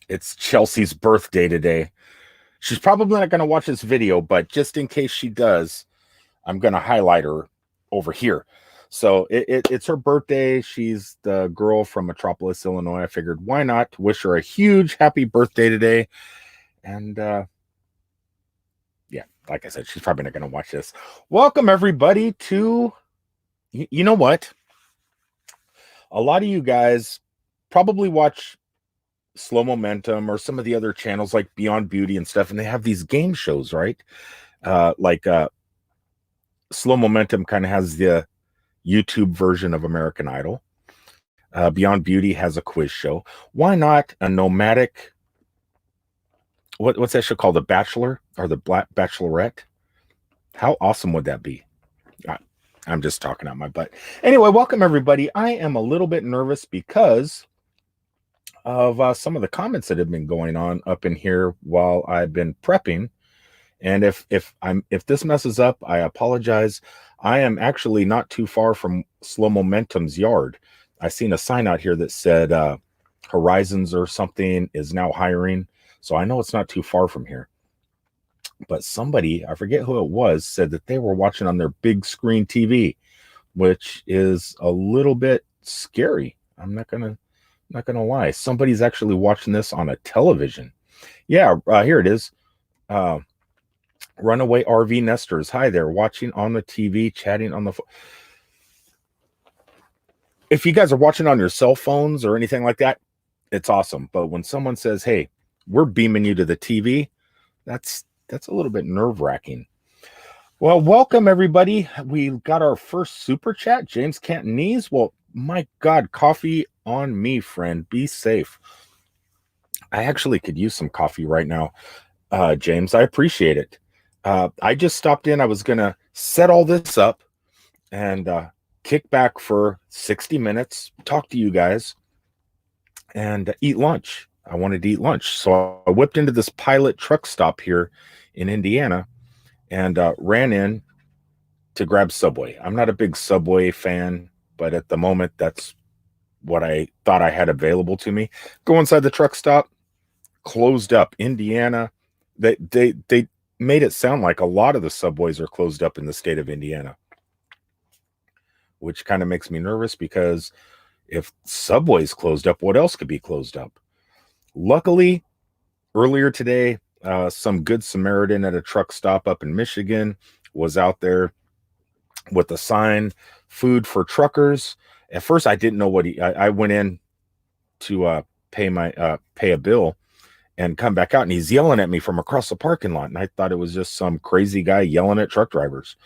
It's Chelsea's birthday today. She's probably not going to watch this video, but just in case she does, I'm going to highlight her over here. So it's her birthday. She's the girl from Metropolis, Illinois. I figured why not wish her a huge happy birthday today. And yeah, like I said, she's probably not going to watch this. Welcome everybody to, you know what? A lot of you guys probably watch Slow Momentum or some of the other channels like Beyond Beauty and stuff, and they have these game shows, right? Like Slow Momentum kind of has the YouTube version of American Idol. Beyond Beauty has a quiz show. Why not a nomadic? What's that show called? The Bachelor or the Black Bachelorette? How awesome would that be? I'm just talking out my butt. Anyway, welcome everybody. I am a little bit nervous because of some of the comments that have been going on up in here while I've been prepping. And if this messes up, I apologize. I am actually not too far from Slow Momentum's yard. I seen a sign out here that said Horizons or something is now hiring. So I know it's not too far from here. But somebody, I forget who it was, said that they were watching on their big screen TV, which is a little bit scary. I'm not gonna lie. Somebody's actually watching this on a television. Yeah, here it is. Runaway RV nesters. Hi there, watching on the TV, chatting on the phone. If you guys are watching on your cell phones or anything like that, it's awesome. But when someone says, "Hey, we're beaming you to the TV," that's a little bit nerve-wracking. Well, welcome everybody. We got our first super chat, James Cantonese. Well, my God, coffee on me, friend. Be safe. I actually could use some coffee right now, James. I appreciate it. I just stopped in. I was going to set all this up and kick back for 60 minutes, talk to you guys, and eat lunch. I wanted to eat lunch. So I whipped into this Pilot truck stop here in Indiana and ran in to grab Subway. I'm not a big Subway fan, but at the moment, that's what I thought I had available to me. Go inside the truck stop, closed up. Indiana, they made it sound like a lot of the Subways are closed up in the state of Indiana, which kind of makes me nervous because if Subway's closed up, what else could be closed up? Luckily, earlier today, some good Samaritan at a truck stop up in Michigan was out there with a sign, food for truckers. At first, I didn't know what I went in to pay a bill and come back out, and he's yelling at me from across the parking lot. And I thought it was just some crazy guy yelling at truck drivers.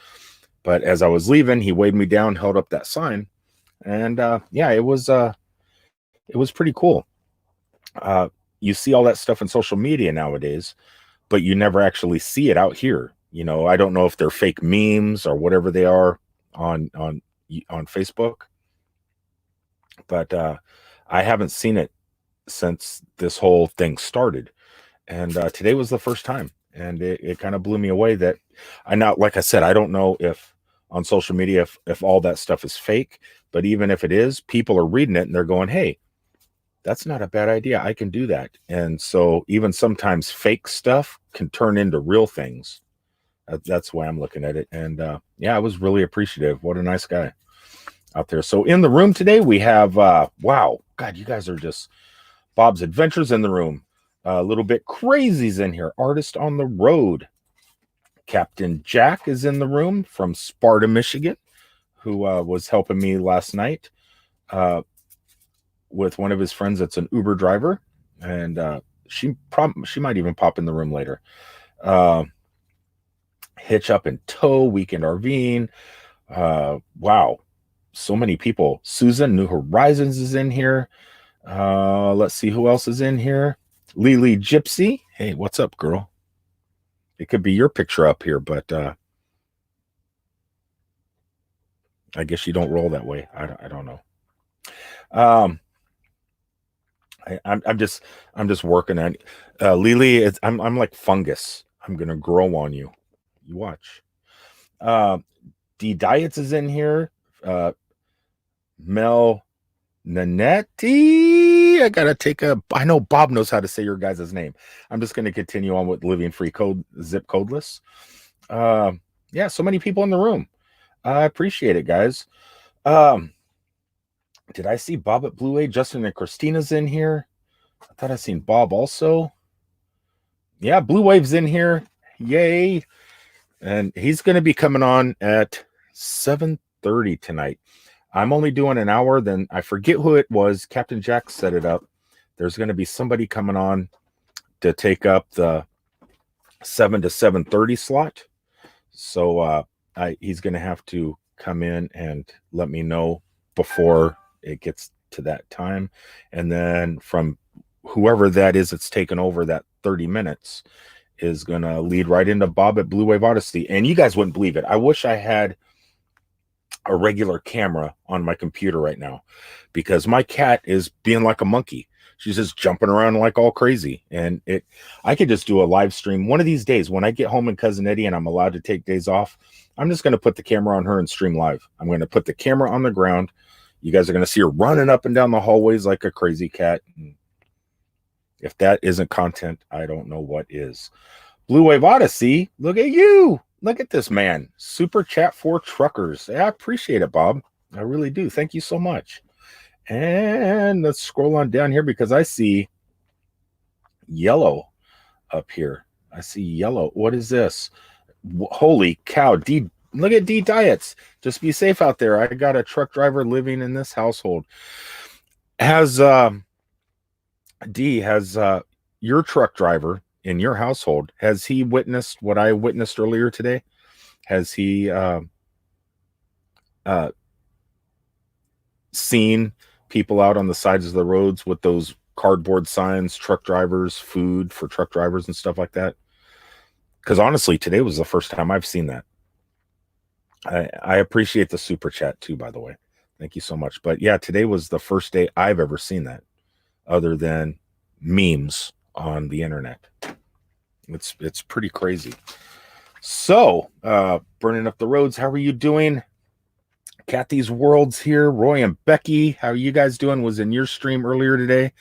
But as I was leaving, he waved me down, held up that sign, and yeah, it was pretty cool. You see all that stuff in social media nowadays, but you never actually see it out here. You know, I don't know if they're fake memes or whatever they are on Facebook, but I haven't seen it since this whole thing started. And today was the first time, and it kind of blew me away that like I said, I don't know if on social media if all that stuff is fake, but even if it is, people are reading it and they're going, "Hey, that's not a bad idea. I can do that." And so even sometimes fake stuff can turn into real things. That's the way I'm looking at it. And yeah, I was really appreciative. What a nice guy out there. So in the room today, we have, wow, God, you guys are just Bob's Adventures in the room. A little bit crazies in here. Artist on the Road. Captain Jack is in the room from Sparta, Michigan, who was helping me last night with one of his friends that's an Uber driver. And she might even pop in the room later. Hitch Up and Tow, Weekend RVing. Wow, so many people. Susan, New Horizons is in here. Let's see who else is in here. Lily Gypsy. Hey, what's up, girl? It could be your picture up here, but I guess you don't roll that way. I don't know. I'm just working on Lily. I'm like fungus. I'm gonna grow on you. You watch. D Diets is in here. Mel Nanetti. I gotta I know Bob knows how to say your guys' name. I'm just gonna continue on with living free code, zip codeless. Yeah, so many people in the room. I appreciate it, guys. Did I see Bob at Blue Wave? Justin and Christina's in here. I thought I seen Bob also. Yeah, Blue Wave's in here. Yay. And he's going to be coming on at 7:30 tonight. I'm only doing an hour. Then I forget who it was. Captain Jack set it up. There's going to be somebody coming on to take up the 7 to 7:30 slot. So he's going to have to come in and let me know before it gets to that time. And then from whoever that is that's taken over that 30 minutes is going to lead right into Bob at Blue Wave Odyssey. And you guys wouldn't believe it. I wish I had a regular camera on my computer right now, because my cat is being like a monkey. She's just jumping around like all crazy. And I could just do a live stream one of these days when I get home in Cousin Eddie and I'm allowed to take days off. I'm just going to put the camera on her and stream live. I'm going to put the camera on the ground. You guys are going to see her running up and down the hallways like a crazy cat. If that isn't content, I don't know what is. Blue Wave Odyssey, look at you. Look at this man. Super chat for truckers. I appreciate it, Bob. I really do. Thank you so much. And let's scroll on down here because I see yellow up here. I see yellow. What is this? Holy cow. Look at D Diets. Just be safe out there. I got a truck driver living in this household. Has your truck driver in your household, has he witnessed what I witnessed earlier today? Has he seen people out on the sides of the roads with those cardboard signs, truck drivers, food for truck drivers and stuff like that? Because honestly, today was the first time I've seen that. I appreciate the super chat too, by the way. Thank you so much. But yeah, today was the first day I've ever seen that, other than memes on the internet. It's pretty crazy. So, burning up the roads, how are you doing? Kathy's World's here. Roy and Becky, how are you guys doing? Was in your stream earlier today.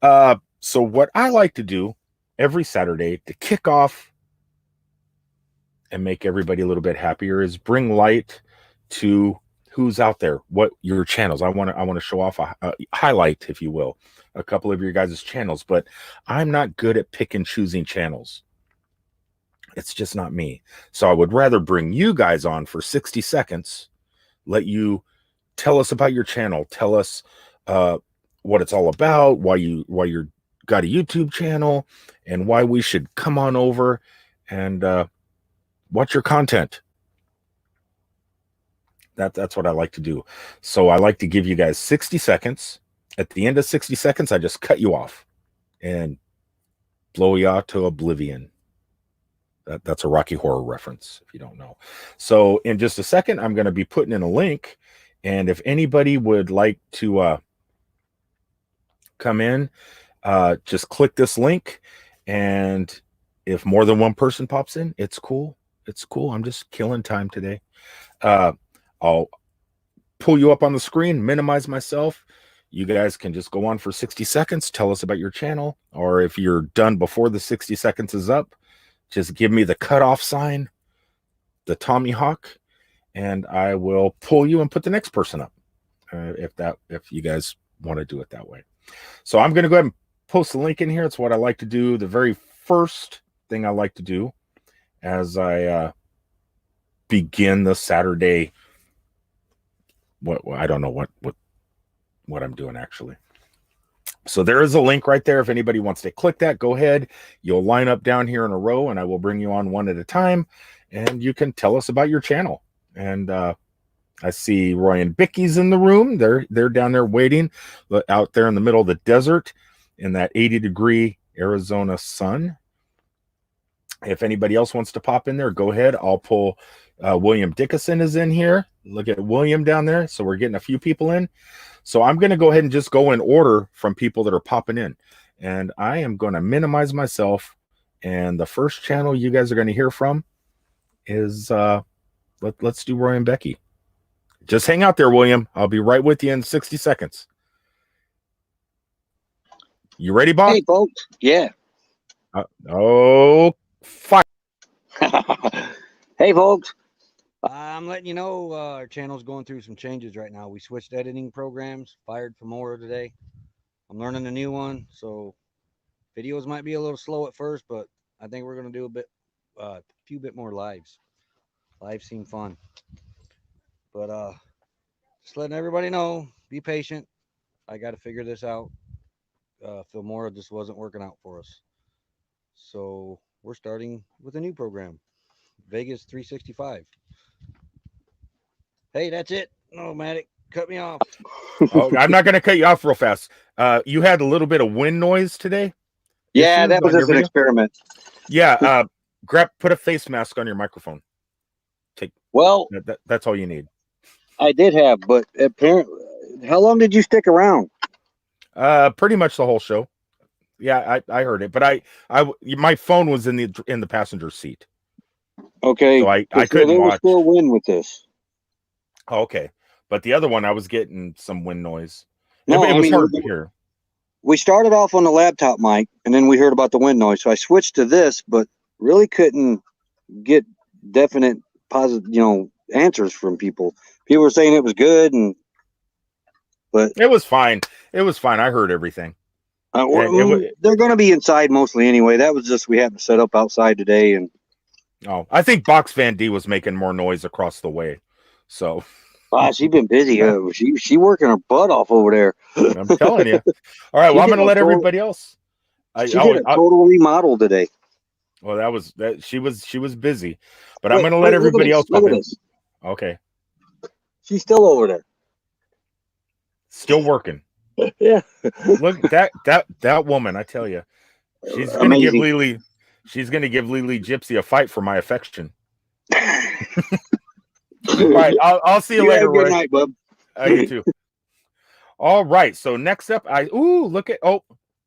So what I like to do every Saturday to kick off and make everybody a little bit happier is bring light to who's out there, what your channels. I want to show off a highlight, if you will, a couple of your guys' channels, but I'm not good at pick and choosing channels. It's just not me. So I would rather bring you guys on for 60 seconds, let you tell us about your channel, tell us what it's all about, why you're got a YouTube channel, and why we should come on over and watch your content. That's what I like to do. So I like to give you guys 60 seconds. At the end of 60 seconds, I just cut you off and blow you out to oblivion. That's a Rocky Horror reference, if you don't know. So in just a second, I'm going to be putting in a link. And if anybody would like to come in, just click this link. And if more than one person pops in, it's cool. It's cool. I'm just killing time today. I'll pull you up on the screen, minimize myself. You guys can just go on for 60 seconds, tell us about your channel. Or if you're done before the 60 seconds is up, just give me the cutoff sign, the Tommy Hawk, and I will pull you and put the next person up. If you guys want to do it that way. So I'm going to go ahead and post the link in here. It's what I like to do. The very first thing I like to do as I begin the Saturday. I don't know what I'm doing actually. So there is a link right there. If anybody wants to click that, go ahead. You'll line up down here in a row, and I will bring you on one at a time, and you can tell us about your channel. And I see Roy and Becky's in the room. They're down there waiting out there in the middle of the desert in that 80-degree Arizona sun. If anybody else wants to pop in there, go ahead. I'll pull William Dickinson is in here. Look at William down there. So we're getting a few people in. So I'm going to go ahead and just go in order from people that are popping in. And I am going to minimize myself. And the first channel you guys are going to hear from is, let's do Roy and Becky. Just hang out there, William. I'll be right with you in 60 seconds. You ready, Bob? Hey, folks. Yeah. Fire. Hey, folks. I'm letting you know our channel's going through some changes right now. We switched editing programs, fired Femora today. I'm learning a new one, so videos might be a little slow at first, but I think we're going to do a few bit more lives. Lives seem fun. But just letting everybody know, be patient. I got to figure this out. Filmora just wasn't working out for us. So we're starting with a new program, Vegas 365. Hey, that's it. Nomadic, cut me off. Oh, I'm not going to cut you off real fast. You had a little bit of wind noise today. Yeah, that was just an experiment. Yeah, put a face mask on your microphone. Well, that's all you need. I did have, but apparently, how long did you stick around? Pretty much the whole show. Yeah, I heard it, but my phone was in the passenger seat. Okay, so I couldn't there was watch. still wind with this. Oh, okay, but the other one I was getting some wind noise. No, it was hard to hear. We started off on the laptop mic, and then we heard about the wind noise, so I switched to this, but really couldn't get definite positive, answers from people. People were saying it was good, but it was fine. It was fine. I heard everything. They're going to be inside mostly anyway. That was just we happened to set up outside today, and I think Box Van D was making more noise across the way. So, she's been busy. She working her butt off over there. I'm telling you. All right, well, I'm going to let everybody else. She did a total remodel today. Well, that she was busy, but I'm going to let everybody else come in. Okay. She's still over there. Still working. Yeah. Look, that woman, I tell you, she's going to give Lily. She's going to give Lily Gypsy a fight for my affection. All right, I'll see you later. Good night, bub. You too. All right, so next up,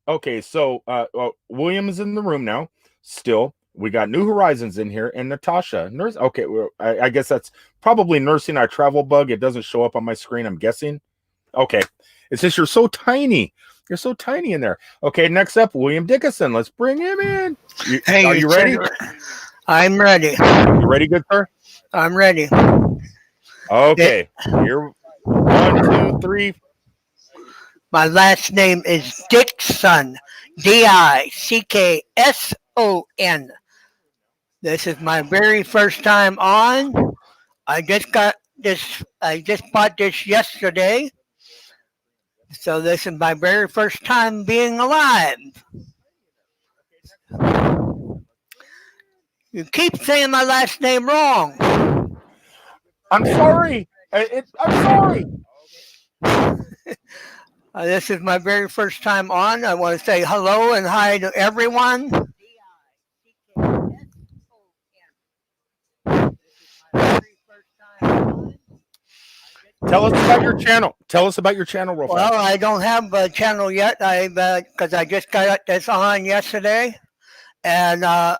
okay, so William is in the room now. Still, we got New Horizons in here and Natasha. Nurse. Okay, well, I guess that's probably nursing our travel bug. It doesn't show up on my screen, I'm guessing. Okay, it's just you're so tiny. You're so tiny in there. Okay, next up, William Dickinson. Let's bring him in. Are you ready? I'm ready. You ready, good sir? I'm ready. Okay, here, 1, 2, 3. My last name is Dickson, Dickson. This is my very first time on. I just bought this yesterday. So this is my very first time being alive. You keep saying my last name wrong. I'm sorry. I'm sorry. This is my very first time on. I want to say hello and hi to everyone. Tell us about your channel. Tell us about your channel real fast. Well, I don't have a channel yet. Because I just got this on yesterday, and I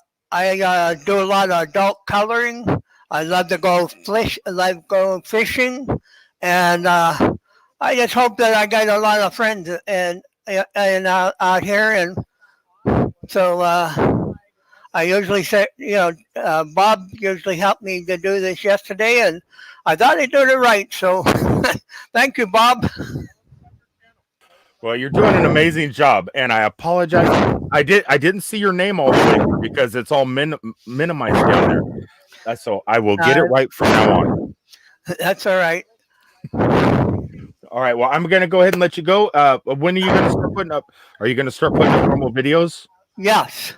do a lot of adult coloring. I love to go fishing, and I just hope that I got a lot of friends and out here, and so I usually say, Bob usually helped me to do this yesterday, and I thought he did it right. So thank you, Bob. Well, you're doing an amazing job, and I apologize. I didn't see your name all the way through because it's all minimized down there. So I will get it right from now on. That's all right. All right. Well, I'm going to go ahead and let you go. When are you going to start putting up? Are you going to start putting up normal videos? Yes.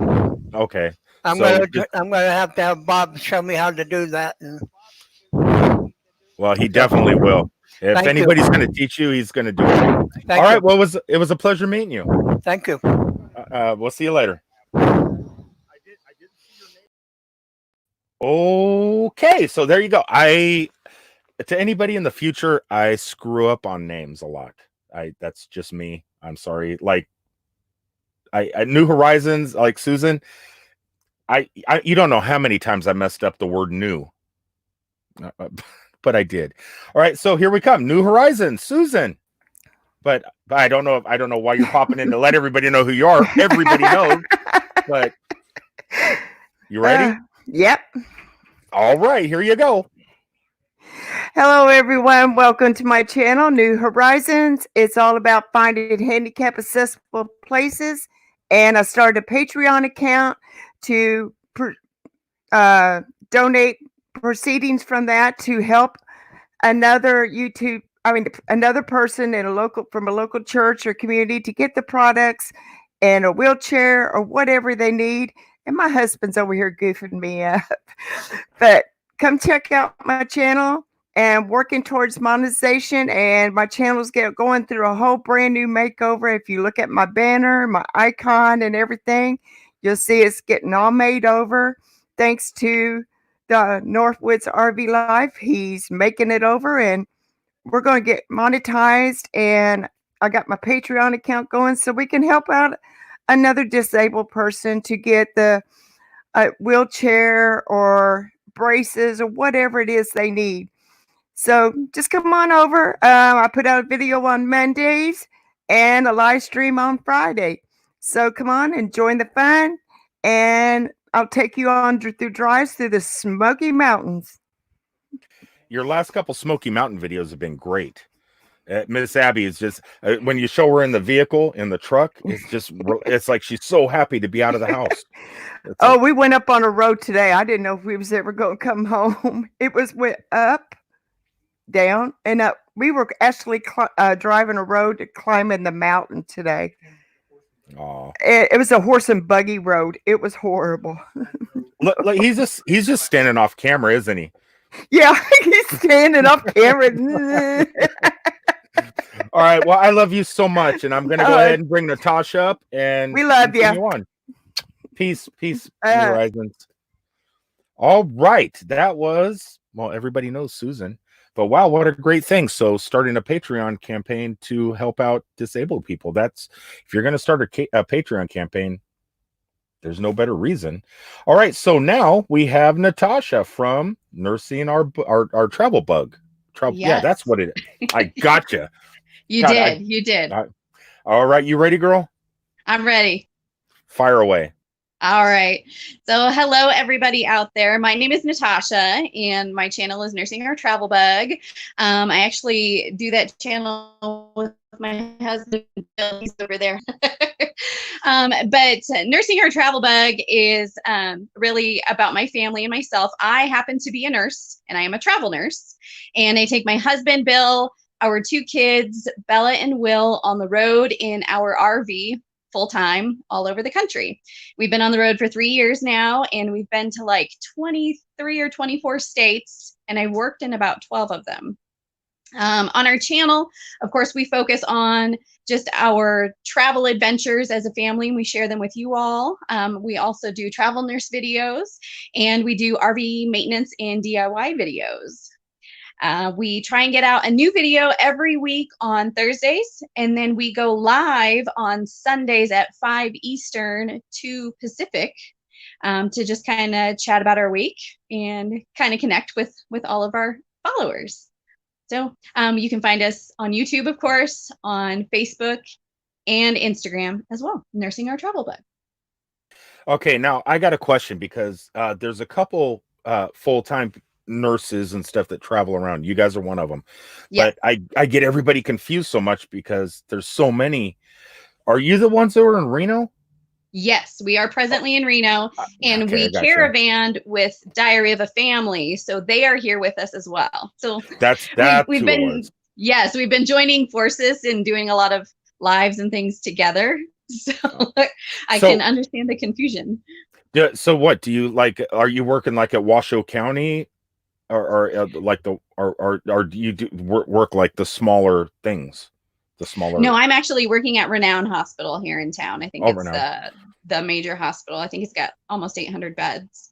Okay. I'm going to have Bob show me how to do that. Well, he definitely will. If anybody's going to teach you, he's going to do it. All right. Well, it was a pleasure meeting you. Thank you. We'll see you later. Okay. So there you go. To anybody in the future, I screw up on names a lot. That's just me. I'm sorry. Like I New Horizons, like Susan. You don't know how many times I messed up the word new. But I did. All right, so here we come. New Horizons, Susan. but I don't know why you're popping in to let everybody know who you are. Everybody knows, but you ready? Yep. All right, here you go. Hello, everyone. Welcome to my channel, New Horizons. It's all about finding handicap accessible places. And I started a Patreon account to donate proceedings from that to help another another person from a local church or community to get the products and a wheelchair or whatever they need. And my husband's over here goofing me up. But come check out my channel and working towards monetization. And my channel's going through a whole brand new makeover. If you look at my banner, my icon and everything, you'll see it's getting all made over. Thanks to the Northwoods RV Life. He's making it over and we're going to get monetized. And I got my Patreon account going so we can help out another disabled person to get the wheelchair or braces or whatever it is they need. So just come on over. I put out a video on Mondays and a live stream on Friday. So come on and join the fun. And I'll take you on through drives through the Smoky Mountains. Your last couple Smoky Mountain videos have been great. Miss Abby is just when you show her in the vehicle in the truck, it's like she's so happy to be out of the house. We went up on a road today. I didn't know if we was ever going to come home. It went up, down, and up. We were actually driving a road to climbing the mountain today. It was a horse and buggy road. It was horrible. Look, he's just standing off camera, isn't he? Yeah, he's standing off camera. All right. Well, I love you so much, and I'm going to go ahead and bring Natasha up, and we love you. On. Peace, Horizons. All right, that was everybody knows Susan, but wow, what a great thing! So, starting a Patreon campaign to help out disabled people. That's if you're going to start a Patreon campaign, there's no better reason. All right, so now we have Natasha from nursing our travel bug. Yes. Yeah, that's what it is. I gotcha. You did. All right, you ready, girl? I'm ready. Fire away. All right. So hello, everybody out there. My name is Natasha, and my channel is Nursing Our Travel Bug. I actually do that channel with my husband, Bill. He's over there. But Nursing Our Travel Bug is really about my family and myself. I happen to be a nurse, and I am a travel nurse. And I take my husband, Bill, our two kids, Bella and Will, on the road in our RV full-time all over the country. We've been on the road for 3 years now, and we've been to like 23 or 24 states, and I worked in about 12 of them. On our channel, of course, we focus on just our travel adventures as a family, and we share them with you all. We also do travel nurse videos, and we do RV maintenance and DIY videos. We try and get out a new video every week on Thursdays, and then we go live on Sundays at 5 Eastern, 2 Pacific, to just kind of chat about our week and kind of connect with all of our followers. So you can find us on YouTube, of course, on Facebook and Instagram as well, Nursing Our Travel Bug. Okay, now I got a question because there's a couple full-time nurses and stuff that travel around. You guys are one of them. Yep. But I get everybody confused so much because there's so many. Are you the ones that were in Reno? Yes, we are presently in Reno, and we caravanned with Diary of a Family, so they are here with us as well. So we've been joining forces and doing a lot of lives and things together. So I can understand the confusion. Yeah. So what do you like? Are you working like at Washoe County? Or do you work like the smaller things, the smaller? No, I'm actually working at Renown Hospital here in town. I think it's the major hospital. I think it's got almost 800 beds.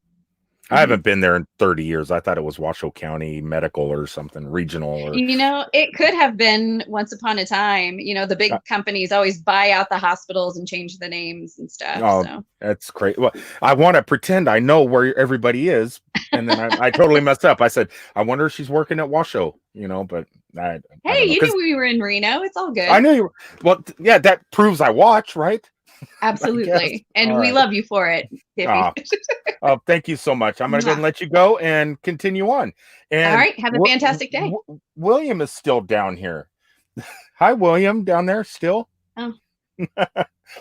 I haven't been there in 30 years. I thought it was Washoe County Medical or something regional. Or... it could have been once upon a time. The big companies always buy out the hospitals and change the names and stuff. Oh, so. That's crazy. Well, I want to pretend I know where everybody is. And then I totally messed up. I said, I wonder if she's working at Washoe. you know, but I Hey, don't know. you 'Cause knew we were in Reno. It's all good. I knew you were, well, yeah, that proves I watch, right? Absolutely. And All we right. love you for it, Tiffy. Oh, thank you so much. I'm going to go ahead and let you go and continue on. And All right. Have a fantastic day. William is still down here. Hi, William, down there still. Oh.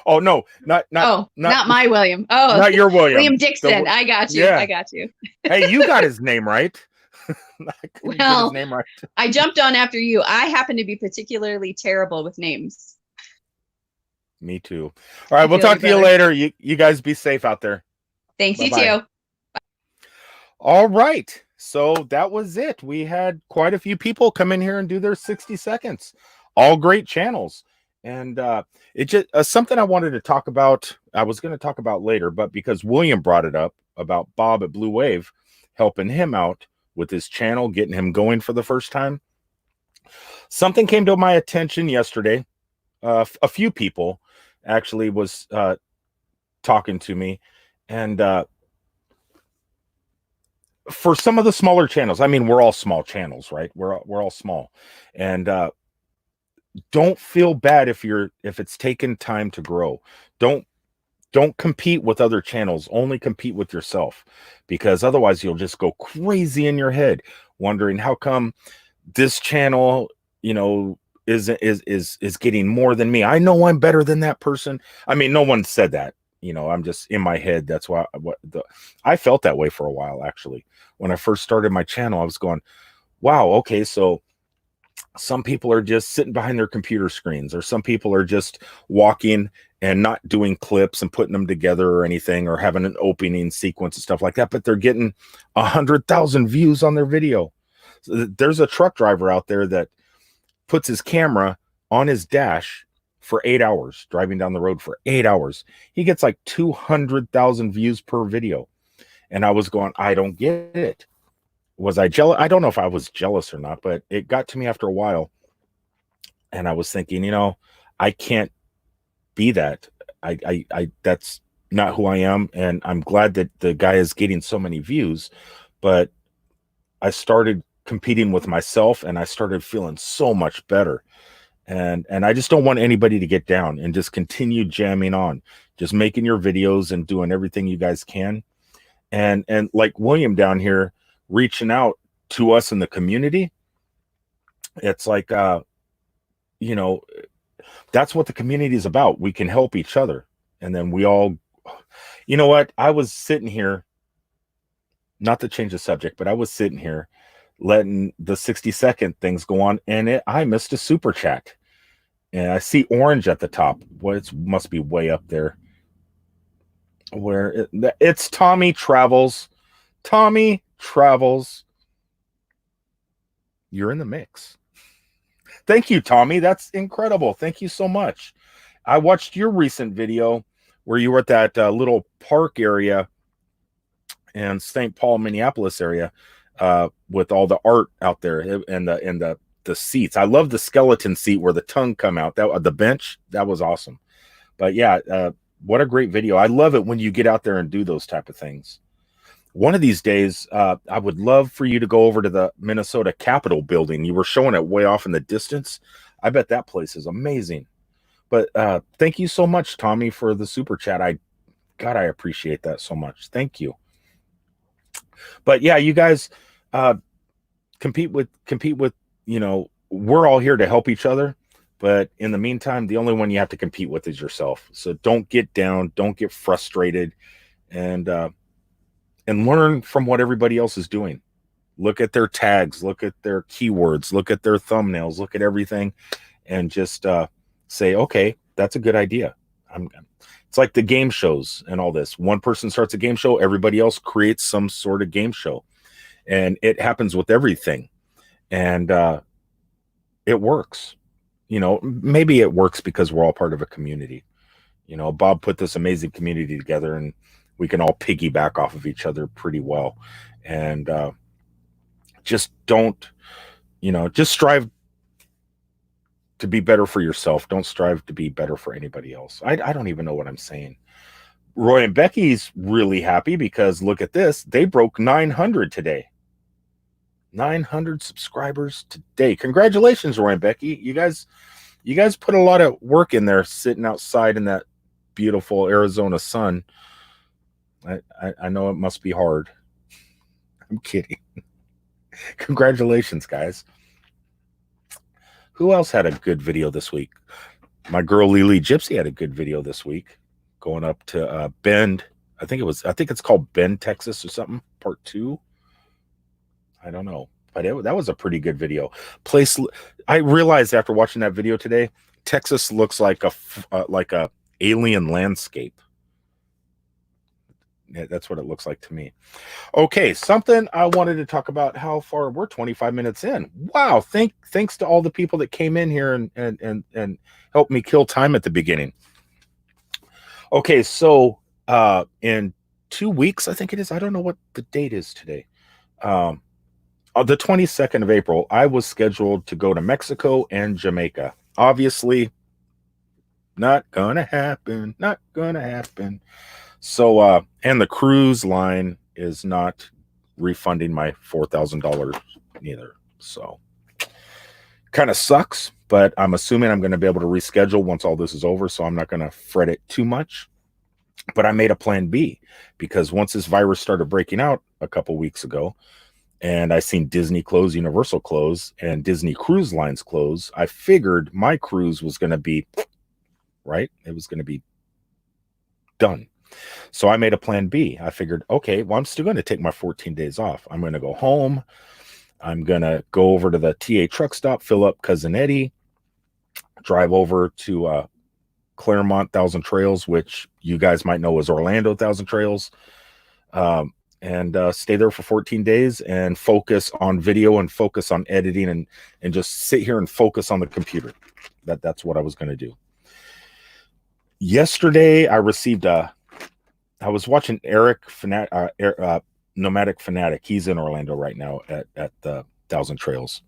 Oh no, not my William. Oh, not your William. William Dixon. I got you. Yeah. I got you. Hey, you got his name right. I couldn't get his Well, name right. I jumped on after you. I happen to be particularly terrible with names. Me too. All right, we'll feel talk you, to you brother. later. You guys be safe out there. Thanks, Bye-bye. you too. All right. So that was it. We had quite a few people come in here and do their 60 seconds. All great channels. And it just something I wanted to talk about. I was going to talk about later, but because William brought it up about Bob at Blue Wave, helping him out with his channel, getting him going for the first time. Something came to my attention yesterday. A few people actually was talking to me, and for some of the smaller channels, I mean, we're all small channels, right? We're all small, and don't feel bad if it's taken time to grow. Don't compete with other channels. Only compete with yourself, because otherwise you'll just go crazy in your head, wondering how come this channel, you know, is getting more than me. I know I'm better than that person. I mean, no one said that. You know, I'm just in my head. That's why I felt that way for a while. Actually, when I first started my channel, I was going, wow, okay, so some people are just sitting behind their computer screens, or some people are just walking and not doing clips and putting them together or anything, or having an opening sequence and stuff like that, but they're getting 100,000 views on their video. So there's a truck driver out there that puts his camera on his dash for 8 hours, driving down the road for 8 hours. He gets like 200,000 views per video. And I was going, I don't get it. Was I jealous? I don't know if I was jealous or not, but it got to me after a while. And I was thinking, you know, I can't be that. I that's not who I am. And I'm glad that the guy is getting so many views, but I started competing with myself, and I started feeling so much better. And I just don't want anybody to get down, and just continue jamming on, just making your videos and doing everything you guys can. And like William down here reaching out to us in the community, it's like, you know, that's what the community is about. We can help each other. And then we all, you know what? I was sitting here, not to change the subject, but I was sitting here letting the 60-second things go on, and I missed a super chat. And I see orange at the top. Well, it must be way up there. Where it's Tommy Travels. Tommy Travels. You're in the mix. Thank you, Tommy. That's incredible. Thank you so much. I watched your recent video where you were at that little park area in St. Paul, Minneapolis area, with all the art out there, and the seats. I love the skeleton seat where the tongue come out. That the bench, that was awesome. But yeah, what a great video. I love it when you get out there and do those type of things. One of these days, I would love for you to go over to the Minnesota Capitol building. You were showing it way off in the distance. I bet that place is amazing. But thank you so much, Tommy, for the super chat. I appreciate that so much. Thank you. But yeah, you guys compete with, you know, we're all here to help each other. But in the meantime, the only one you have to compete with is yourself. So don't get down, don't get frustrated, and learn from what everybody else is doing. Look at their tags, look at their keywords, look at their thumbnails, look at everything, and just say, okay, that's a good idea. It's like the game shows and all this. One person starts a game show, everybody else creates some sort of game show. And it happens with everything. And it works. You know, maybe it works because we're all part of a community. You know, Bob put this amazing community together, and we can all piggyback off of each other pretty well. And just don't, you know, just strive to be better for yourself. Don't strive to be better for anybody else. I don't even know what I'm saying. Roy and Becky's really happy because look at this. They broke 900 today. 900 subscribers today. Congratulations, Roy and Becky. You guys put a lot of work in there sitting outside in that beautiful Arizona sun. I know it must be hard. I'm kidding. Congratulations, guys. Who else had a good video this week? My girl Lily Gypsy had a good video this week, going up to Bend. I think it's called Bend, Texas, or something. Part 2. I don't know, but that was a pretty good video. I realized after watching that video today, Texas looks like a alien landscape. Yeah, that's what it looks like to me. Okay, something I wanted to talk about. How far we're 25 minutes in. Wow! Thanks to all the people that came in here and helped me kill time at the beginning. Okay, so in 2 weeks, I think it is. I don't know what the date is today. On the 22nd of April, I was scheduled to go to Mexico and Jamaica. Obviously, not gonna happen. Not gonna happen. So, and the cruise line is not refunding my $4,000 neither. So, kind of sucks, but I'm assuming I'm going to be able to reschedule once all this is over. So I'm not going to fret it too much. But I made a plan B, because once this virus started breaking out a couple weeks ago, and I seen Disney close, Universal close, and Disney Cruise Lines close, I figured my cruise was going to be, right? It was going to be done. So I made a plan B. I figured, okay, well, I'm still going to take my 14 days off. I'm going to go home. I'm going to go over to the TA truck stop, fill up Cousin Eddie, drive over to Claremont Thousand Trails, which you guys might know is Orlando Thousand Trails, and stay there for 14 days and focus on video and focus on editing and just sit here and focus on the computer. That's what I was going to do. Yesterday, I was watching Eric Nomadic Fanatic. He's in Orlando right now at the Thousand Trails.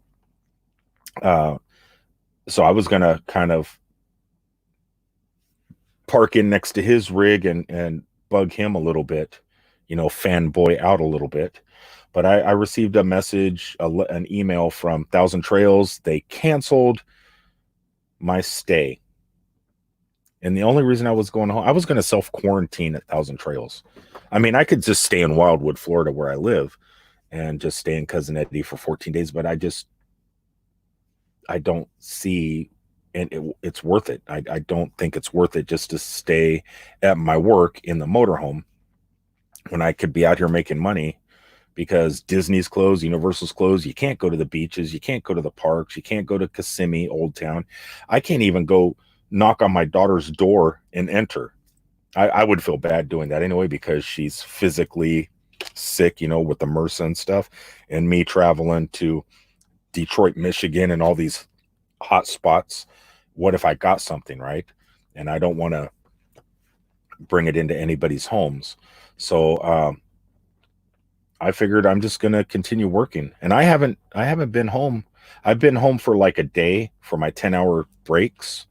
So I was going to kind of park in next to his rig and bug him a little bit, fanboy out a little bit. But I received a message, an email from Thousand Trails. They canceled my stay. And the only reason I was going home, I was going to self-quarantine at Thousand Trails. I mean, I could just stay in Wildwood, Florida, where I live, and just stay in Cousin Eddie for 14 days. But I don't see, and it's worth it. I don't think it's worth it just to stay at my work in the motorhome when I could be out here making money, because Disney's closed, Universal's closed. You can't go to the beaches. You can't go to the parks. You can't go to Kissimmee, Old Town. I can't even go knock on my daughter's door and enter. I would feel bad doing that anyway, because she's physically sick, with the MRSA and stuff, and me traveling to Detroit, Michigan, and all these hot spots. What if I got something, right? And I don't want to bring it into anybody's homes. So I figured I'm just going to continue working. And I haven't been home. I've been home for like a day for my 10-hour breaks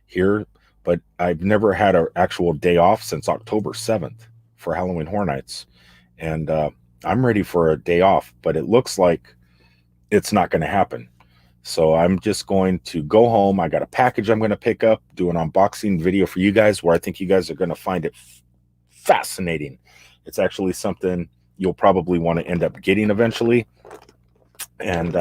here, but I've never had an actual day off since October 7th for Halloween Horror Nights. And I'm ready for a day off, but it looks like it's not going to happen. So I'm just going to go home. I got a package I'm going to pick up, do an unboxing video for you guys, where I think you guys are going to find it fascinating. It's actually something you'll probably want to end up getting eventually. And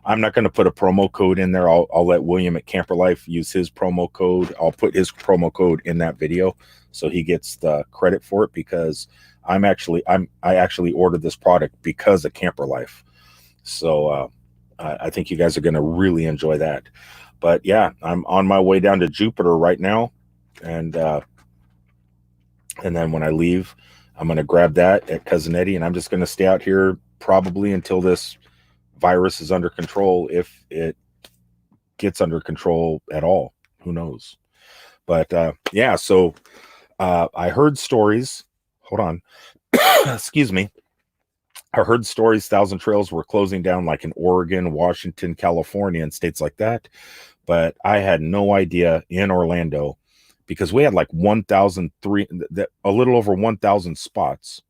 I'm not going to put a promo code in there. I'll let William at Camper Life use his promo code. I'll put his promo code in that video so he gets the credit for it, because I actually ordered this product because of Camper Life. So I think you guys are going to really enjoy that. But yeah, I'm on my way down to Jupiter right now, and then when I leave, I'm going to grab that at Cousin Eddie, and I'm just going to stay out here probably until this virus is under control, if it gets under control at all. Who knows? But yeah, so I heard stories. Hold on. Excuse me. I heard stories Thousand Trails were closing down, like in Oregon, Washington, California, and states like that. But I had no idea in Orlando, because we had like 1,003, a little over 1,000 spots.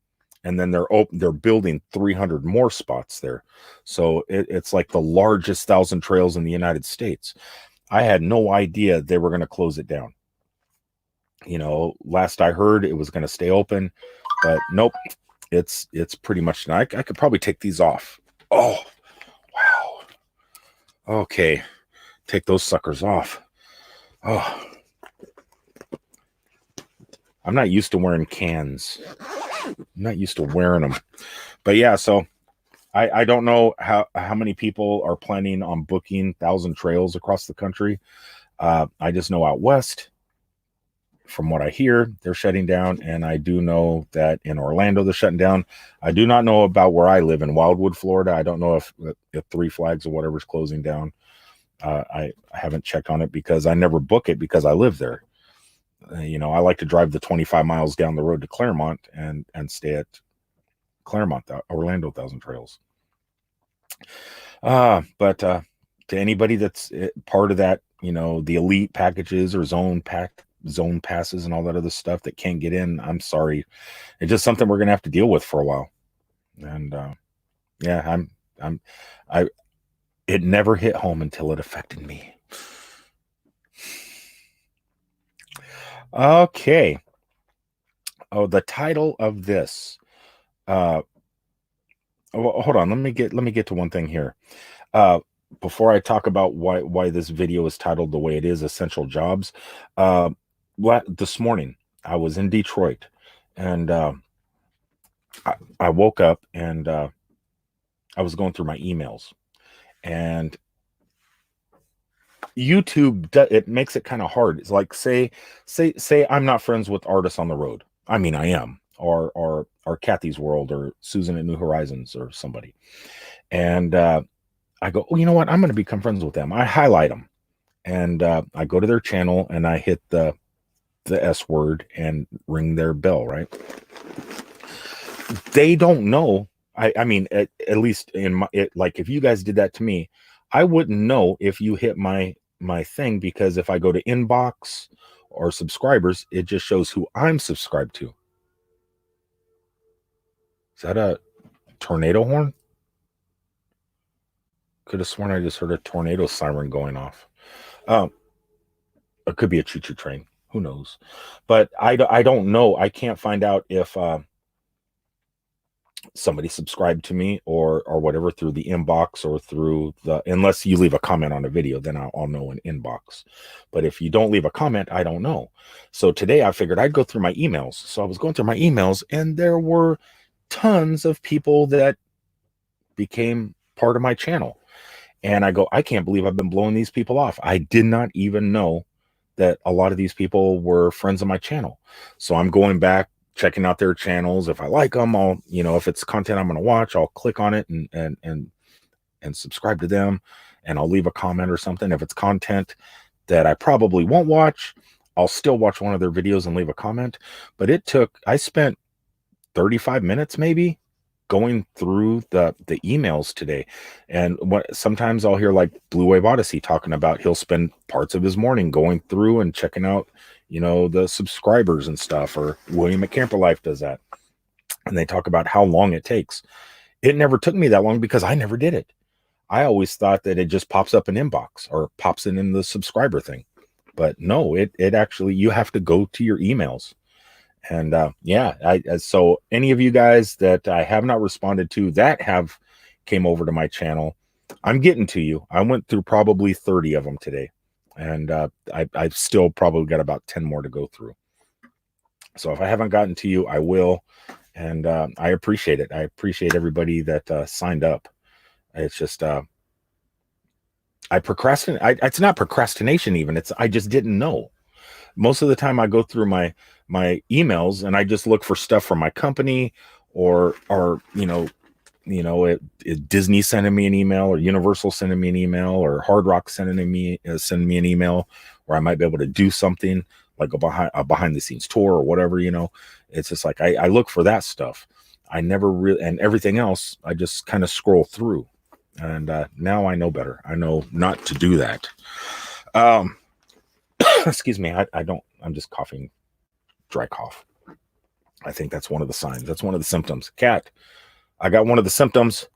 and then they're building 300 more spots there. So it's like the largest 1,000 trails in the United States. I had no idea they were going to close it down. You know, last I heard it was going to stay open, but nope, it's pretty much done. I could probably take these off. Oh, wow. Okay, take those suckers off. Oh, I'm not used to wearing cans. I'm not used to wearing them. But yeah, so I don't know how many people are planning on booking 1,000 trails across the country. I just know out west, from what I hear, they're shutting down, and I do know that in Orlando they're shutting down. I do not know about where I live in Wildwood, Florida. I don't know if Three Flags or whatever's closing down. I haven't checked on it because I never book it because I live there. You know, I like to drive the 25 miles down the road to Claremont and stay at Claremont, Orlando 1,000 Trails. But to anybody that's part of that, you know, the elite packages or zone passes and all that other stuff that can't get in, I'm sorry. It's just something we're gonna have to deal with for a while. And yeah, it never hit home until it affected me. Okay. Oh, the title of this. Hold on. Let me get to one thing here. Before I talk about why this video is titled the way it is, Essential Jobs. This morning I was in Detroit, and I woke up and I was going through my emails, and YouTube, it makes it kind of hard. It's like say I'm not friends with artists on the road. I mean, I am, or Kathy's World, or Susan at New Horizons, or somebody, and I go, oh, you know what? I'm going to become friends with them. I highlight them, and I go to their channel and I hit the S word and ring their bell. Right? They don't know. I mean, at least in like if you guys did that to me, I wouldn't know if you hit my thing, because if I go to inbox or subscribers, it just shows who I'm subscribed to. Is that a tornado horn? Could have sworn I just heard a tornado siren going off. It could be a choo-choo train. Who knows? But I don't know. I can't find out if somebody subscribed to me or whatever through the inbox or through unless you leave a comment on a video, then I'll know in inbox. But if you don't leave a comment, I don't know. So today I figured I'd go through my emails. So I was going through my emails, and there were tons of people that became part of my channel. And I go, I can't believe I've been blowing these people off. I did not even know that a lot of these people were friends of my channel. So I'm going back, checking out their channels. If I like them, I'll, you know, if it's content I'm going to watch, I'll click on it and subscribe to them, and I'll leave a comment or something. If it's content that I probably won't watch, I'll still watch one of their videos and leave a comment. But I spent 35 minutes maybe going through the emails today. And sometimes I'll hear like Blue Wave Odyssey talking about he'll spend parts of his morning going through and checking out, you know, the subscribers and stuff, or William at Camper Life does that. And they talk about how long it takes. It never took me that long because I never did it. I always thought that it just pops up an inbox or pops it in the subscriber thing. But no, it actually, you have to go to your emails. And yeah, so any of you guys that I have not responded to that have came over to my channel, I'm getting to you. I went through probably 30 of them today, and I've still probably got about 10 more to go through. So if I haven't gotten to you, I will. And I appreciate it. I appreciate everybody that signed up. It's just I procrastinate. It's not procrastination even. I just didn't know. Most of the time I go through my emails and I just look for stuff from my company, or Disney sending me an email, or Universal sending me an email, or Hard Rock sending me an email, or I might be able to do something like a behind the scenes tour or whatever, you know. It's just like I look for that stuff. I never really, and everything else I just kind of scroll through. And now I know better. I know not to do that. Excuse me, I'm just coughing, dry cough. I think that's one of the signs. That's one of the symptoms. Cat, I got one of the symptoms.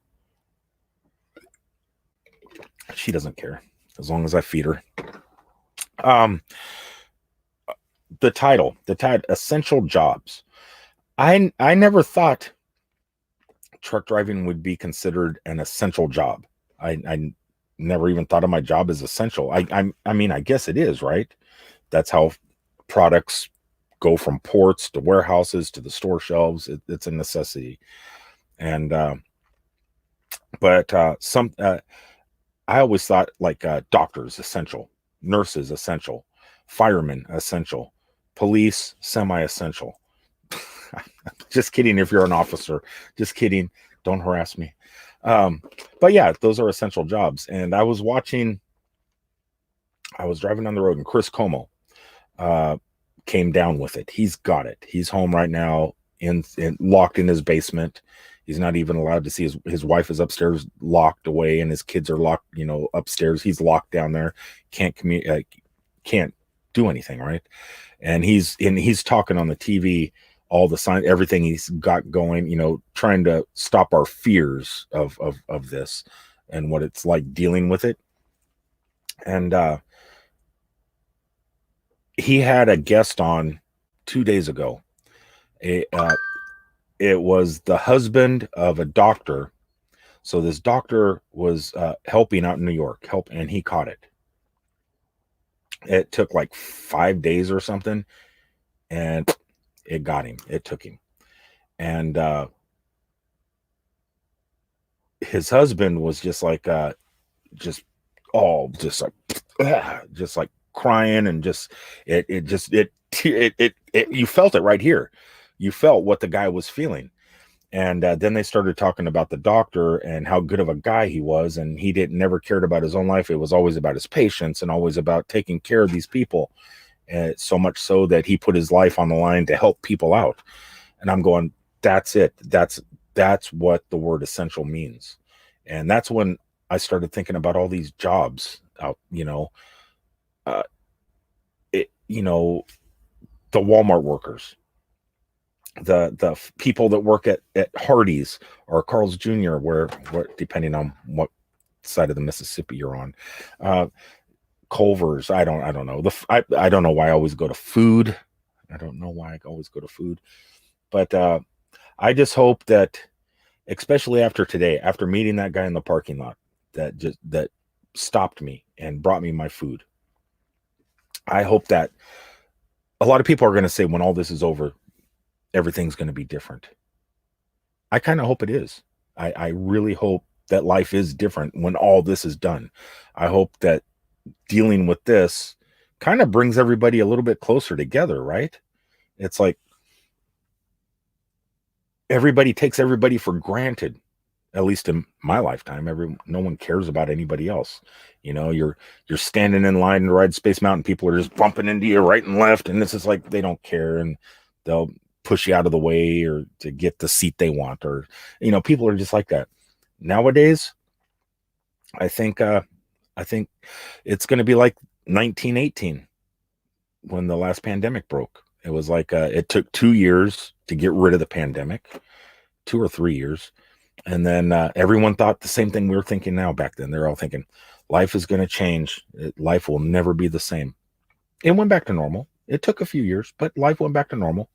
She doesn't care as long as I feed her. The title, essential jobs. I never thought truck driving would be considered an essential job. I never even thought of my job as essential. I mean, I guess it is, right? That's how products go from ports to warehouses to the store shelves. It's a necessity. And I always thought like doctors essential, nurses essential, firemen essential, police semi-essential. Just kidding if you're an officer. Just kidding. Don't harass me. But yeah, those are essential jobs. And I was driving down the road, and Chris Como came down with it. He's got it. He's home right now, locked in his basement. He's not even allowed to see his wife is upstairs, locked away, and his kids are locked, upstairs. He's locked down there. Can't do anything, right? And he's talking on the TV, all the sign, everything he's got going, trying to stop our fears of this and what it's like dealing with it. And he had a guest on 2 days ago. It was the husband of a doctor. So this doctor was helping out in New York, and he caught it. It took like 5 days or something, and it got him. It took him. And his husband was just like crying, and you felt it right here. You felt what the guy was feeling. And then they started talking about the doctor and how good of a guy he was, and he never cared about his own life. It was always about his patients and always about taking care of these people, so much so that he put his life on the line to help people out. And I'm going, that's it. That's what the word essential means. And that's when I started thinking about all these jobs out, the Walmart workers, the people that work at Hardee's or Carl's Jr., where depending on what side of the Mississippi you're on, Culver's. I don't know. I don't know why I always go to food. I don't know why I always go to food, but I just hope that, especially after today, after meeting that guy in the parking lot that stopped me and brought me my food, I hope that a lot of people are going to say when all this is over, everything's going to be different. I kind of hope it is. I really hope that life is different when all this is done. I hope that dealing with this kind of brings everybody a little bit closer together, right? It's like everybody takes everybody for granted, at least in my lifetime. No one cares about anybody else. You're standing in line to ride Space Mountain. People are just bumping into you right and left, and it's just like they don't care, and they'll push you out of the way or to get the seat they want, or people are just like that nowadays. I think it's going to be like 1918 when the last pandemic broke. It was like it took 2 years to get rid of the pandemic, 2 or 3 years, and then everyone thought the same thing we were thinking now. Back then, they're all thinking life is going to change. Life will never be the same. It went back to normal. It took a few years, but life went back to normal.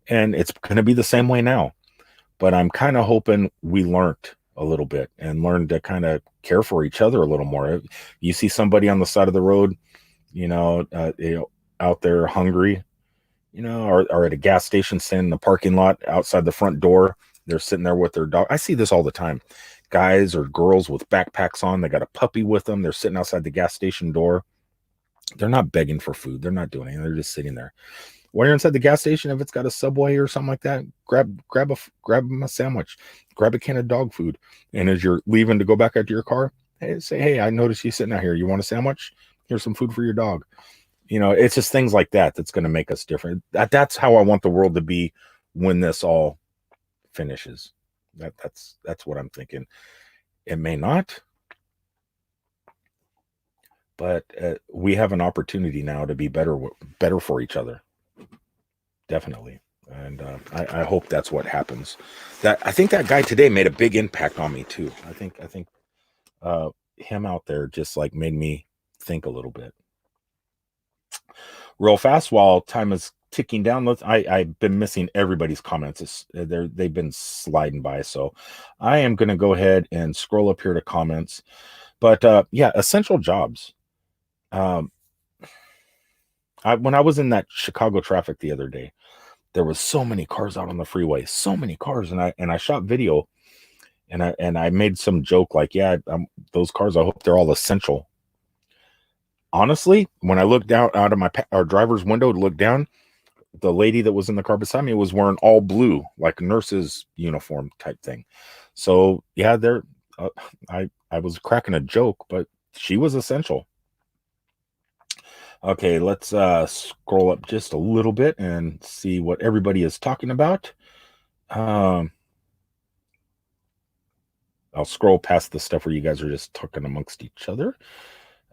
And it's going to be the same way now. But I'm kind of hoping we learned a little bit and learned to kind of care for each other a little more. You see somebody on the side of the road, out there hungry, or at a gas station, sitting in the parking lot outside the front door. They're sitting there with their dog. I see this all the time. Guys or girls with backpacks on. They got a puppy with them. They're sitting outside the gas station door. They're not begging for food. They're not doing anything. They're just sitting there. When you're inside the gas station, if it's got a Subway or something like that, grab them a sandwich, grab a can of dog food. And as you're leaving to go back out to your car, say, hey, I noticed you sitting out here. You want a sandwich? Here's some food for your dog. It's just things like that that's going to make us different. That's how I want the world to be when this all finishes. That's what I'm thinking. It may not, but we have an opportunity now to be better for each other. Definitely. And I hope that's what happens. I think that guy today made a big impact on me too. I think him out there just like made me think a little bit. Real fast while time is ticking down. I've been missing everybody's comments. They've been sliding by, so I am going to go ahead and scroll up here to comments. But yeah, essential jobs. When I was in that Chicago traffic the other day, there was so many cars out on the freeway, so many cars, and I shot video, and I made some joke like, yeah, those cars, I hope they're all essential. Honestly, when I looked down out of our driver's window to look down, the lady that was in the car beside me was wearing all blue, like a nurse's uniform type thing. So yeah, I was cracking a joke, but she was essential. Okay, let's scroll up just a little bit and see what everybody is talking about. I'll scroll past the stuff where you guys are just talking amongst each other.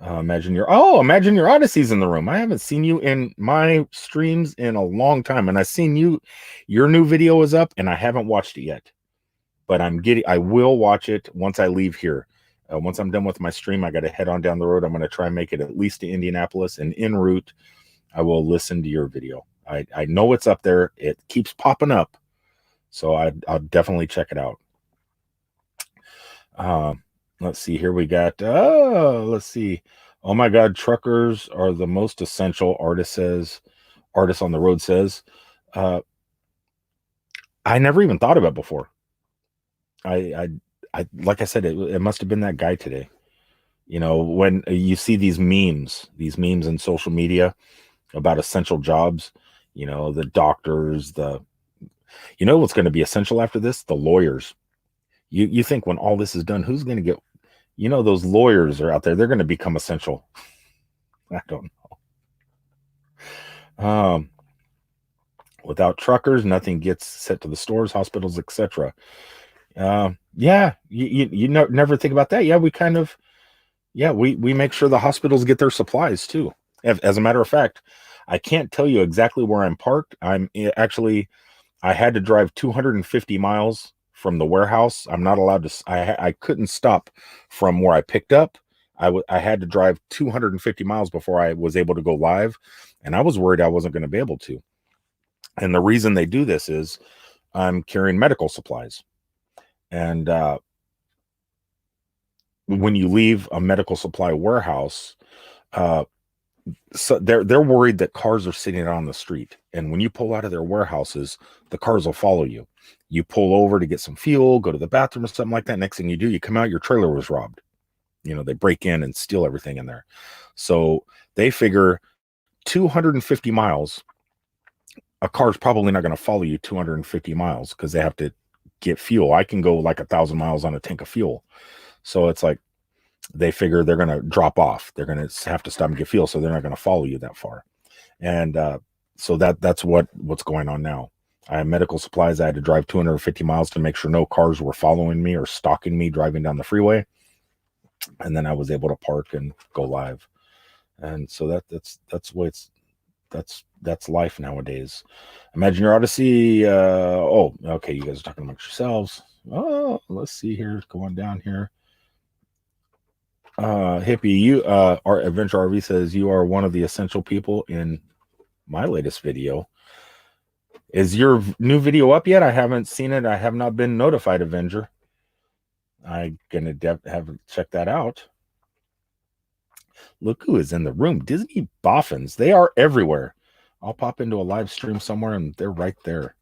Imagine your Odyssey's in the room. I haven't seen you in my streams in a long time, and I've seen your new video is up, and I haven't watched it yet. But I will watch it once I leave here. Once I'm done with my stream, I got to head on down the road. I'm going to try and make it at least to Indianapolis, and en route, I will listen to your video. I know it's up there. It keeps popping up, so I'll definitely check it out. Let's see here. We got, let's see. Oh my God, truckers are the most essential, artist on the road says. I never even thought of it before. I like I said, it must have been that guy today. You know, when you see these memes in social media about essential jobs, you know, the doctors, you know what's going to be essential after this? The lawyers. You think when all this is done, who's going to get, you know, those lawyers are out there. They're going to become essential. I don't know. Without truckers, nothing gets sent to the stores, hospitals, etc. Yeah, you never think about that. Yeah, we make sure the hospitals get their supplies too. As a matter of fact, I can't tell you exactly where I'm parked. I had to drive 250 miles from the warehouse. I'm not allowed to. I couldn't stop from where I picked up. I had to drive 250 miles before I was able to go live, and I was worried I wasn't going to be able to. And the reason they do this is I'm carrying medical supplies, and when you leave a medical supply warehouse, so they're worried that cars are sitting out on the street, and when you pull out of their warehouses, the cars will follow you. You pull over to get some fuel, go to the bathroom or something like that. Next thing you do, you come out, your trailer was robbed. You know, they break in and steal everything in there. So they figure 250 miles, a car's probably not going to follow you 250 miles because they have to get fuel. I can go like 1,000 miles on a tank of fuel. So it's like, they figure they're going to drop off. They're going to have to stop and get fuel. So they're not going to follow you that far. And so that's what's going on now. I have medical supplies. I had to drive 250 miles to make sure no cars were following me or stalking me driving down the freeway. And then I was able to park and go live. And so that's life nowadays. Imagine your Odyssey. Oh, okay. You guys are talking amongst yourselves. Oh, let's see here. Go on down here. Hippie, our Adventure RV says you are one of the essential people in my latest video. Is your new video up yet? I haven't seen it. I have not been notified, Avenger. I'm gonna have to check that out. Look who is in the room. Disney Boffins. They are everywhere. I'll pop into a live stream somewhere and they're right there.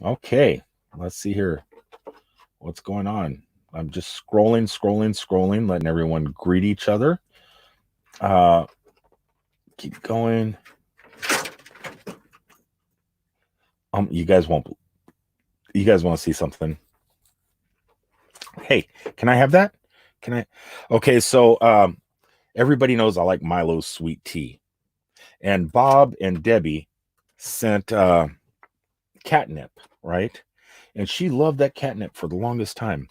Okay. Let's see here. What's going on? I'm just scrolling, letting everyone greet each other. Keep going. You guys want to see something? Hey, can I have that? Can I? Okay, so everybody knows I like Milo's sweet tea. And Bob and Debbie sent catnip, right? And she loved that catnip for the longest time.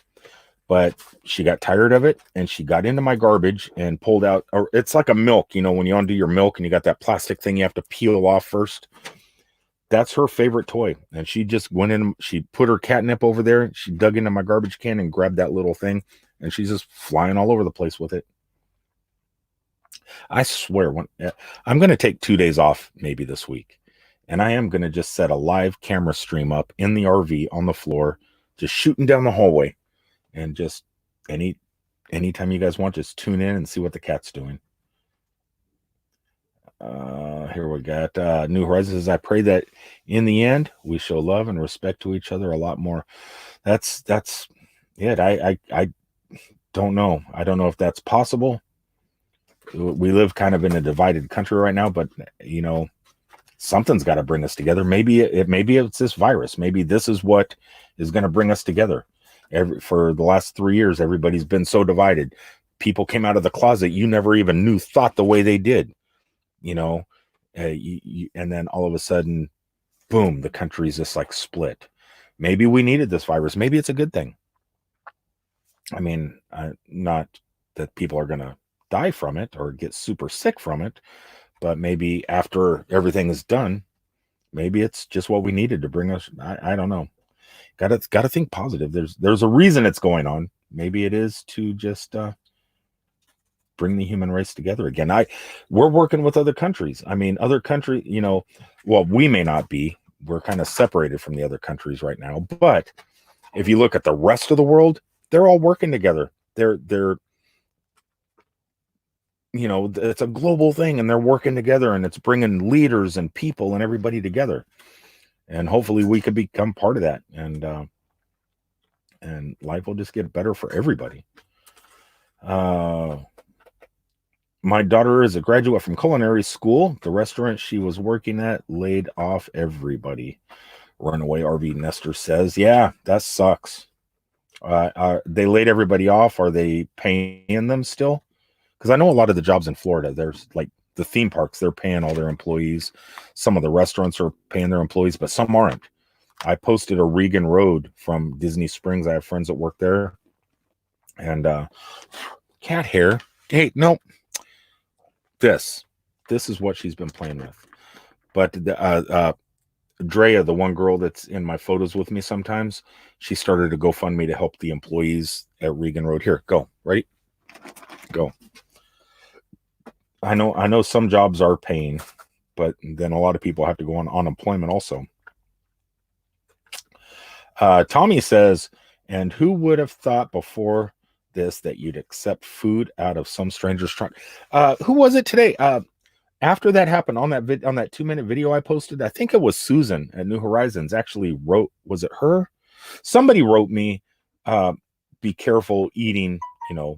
But she got tired of it, and she got into my garbage and pulled out, or it's like a milk, you know, when you undo your milk and you got that plastic thing you have to peel off first. that's her favorite toy. And she just went in, she put her catnip over there, she dug into my garbage can and grabbed that little thing, and she's just flying all over the place with it. I swear, I'm going to take 2 days off maybe this week, and I am going to just set a live camera stream up in the RV on the floor, just shooting down the hallway, and just anytime you guys want, just tune in and see what the cat's doing. Here we got New Horizons. I pray that in the end we show love and respect to each other a lot more. That's it. I don't know. I don't know if that's possible. We live kind of in a divided country right now, but you know, something's got to bring us together. Maybe it's this virus. Maybe this is what is going to bring us together. For the last 3 years, everybody's been so divided. People came out of the closet you never even knew thought the way they did. You know, and then all of a sudden, boom, the country's just like split. Maybe we needed this virus. Maybe it's a good thing. I mean, not that people are going to die from it or get super sick from it, but maybe after everything is done, maybe it's just what we needed to bring us. I don't know. Got to think positive. There's a reason it's going on. Maybe it is to just bring the human race together again. We're working with other countries. I mean, other countries, you know, well, we may not be. We're kind of separated from the other countries right now. But if you look at the rest of the world, they're all working together. They're you know, it's a global thing, and they're working together, and it's bringing leaders and people and everybody together. And hopefully we could become part of that, and life will just get better for everybody. My daughter is a graduate from culinary school. The restaurant she was working at laid off everybody. Runaway RV Nester says, yeah, that sucks. They laid everybody off. Are they paying them still? Because I know a lot of the jobs in Florida, there's like the theme parks, they're paying all their employees. Some of the restaurants are paying their employees, but some aren't. I posted a Regan Road from Disney Springs. I have friends that work there. And cat hair. Hey, no. This is what she's been playing with. But Drea, the one girl that's in my photos with me sometimes, she started a GoFundMe to help the employees at Regan Road. Here, go. Ready? Go. I know some jobs are paying, but then a lot of people have to go on unemployment also. Tommy says, and who would have thought before this that you'd accept food out of some stranger's trunk? Who was it today? After that happened on that 2-minute video I posted, I think it was Susan at New Horizons actually wrote, was it her? Somebody wrote me, be careful eating, you know,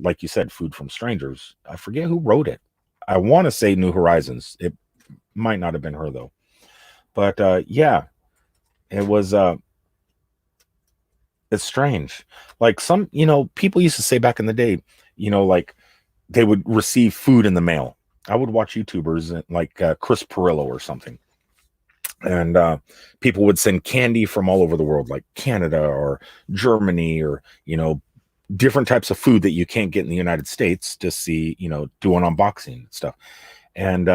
like you said, food from strangers. I forget who wrote it. I want to say New Horizons. It might not have been her though. But yeah, it was it's strange. Like some, you know, people used to say back in the day, you know, like they would receive food in the mail. I would watch YouTubers like Chris Perillo or something. And people would send candy from all over the world, like Canada or Germany, or, you know, different types of food that you can't get in the United States to see, you know, do an unboxing and stuff. And